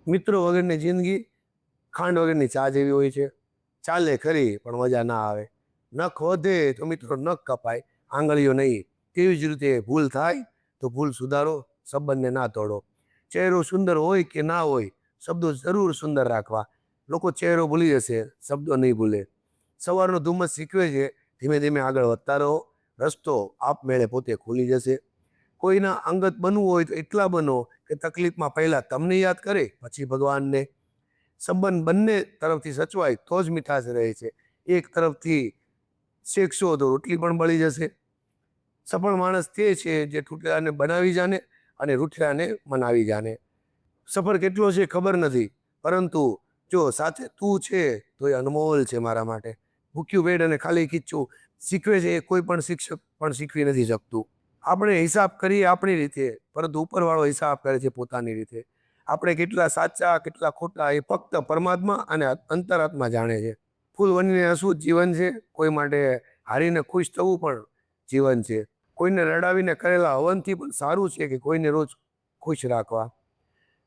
મિત્રો વગરની જિંદગી ખાંડ વગરની ચા જેવી હોય છે. ચાલે ખરી પણ મજા ના આવે. નખ વધે તો મિત્રો નખ કપાય, આંગળીઓ નહીં. તેવી જ રીતે ભૂલ થાય તો ભૂલ સુધારો, સંબંધને ના તોડો. ચહેરો સુંદર હોય કે ના હોય, શબ્દો જરૂર સુંદર રાખવા. લોકો ચહેરો ભૂલી જશે, શબ્દો નહીં ભૂલે. સવારનો ધુમ્મસ શીખવે છે, ધીમે ધીમે આગળ વધતા રહો. રસ્તો આપમેળે પોતે ખુલી જશે. કોઈના અંગત બનવું હોય તો એટલા બનો કે તકલીફમાં પહેલા તમને યાદ કરે, પછી ભગવાનને. સંબંધ બંને તરફથી સચવાય તો જ મીઠાશ રહે છે. એક તરફથી શેકશો તો રોટલી પણ બળી જશે. સફળ માણસ તે છે જે તૂટેલાને બનાવી જાણે અને રૂઠેલાને મનાવી જાણે. સફર કેટલો છે ખબર નથી, પરંતુ જો સાથે તું છે તો એ અનમોલ છે મારા માટે. ભૂખ્યું પેટ અને ખાલી ખીચું શીખવે છે એ કોઈ પણ શિક્ષક પણ શીખવી નથી શકતું. આપણે હિસાબ કરીએ આપણી રીતે, પરંતુ ઉપરવાળો હિસાબ કરે છે પોતાની રીતે. આપણે કેટલા સાચા કેટલા ખોટા એ ફક્ત પરમાત્મા અને અંતરાત્મા જાણે છે. ફૂલ બનીને હસવું જ જીવન છે. કોઈ માટે હારીને ખુશ થવું પણ જીવન છે. કોઈને રડાવીને કરેલા હવનથી પણ સારું છે કે કોઈને રોજ ખુશ રાખવા.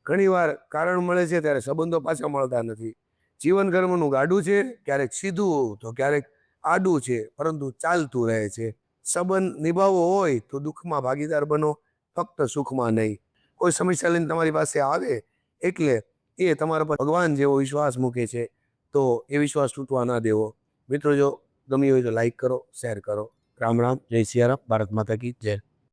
ઘણીવાર કારણ મળે છે ત્યારે સંબંધો પાછા મળતા નથી. જીવન કર્મનું ગાડું છે, ક્યારેક સીધું તો ક્યારેક આડું છે, પરંતુ ચાલતું રહે છે. સંબંધ નિભાવવો હોય તો દુઃખમાં ભાગીદાર બનો, ફક્ત સુખમાં નહીં. કોઈ સમસ્યા લઈને તમારી પાસે આવે એટલે એ તમારા પર ભગવાન જેવો વિશ્વાસ મૂકે છે, તો એ વિશ્વાસ તૂટવા ના દેવો. મિત્રો જો ગમી હોય તો લાઈક કરો, શેર કરો. રામ રામ, જય સિયારામ, ભારત માતા કી જય.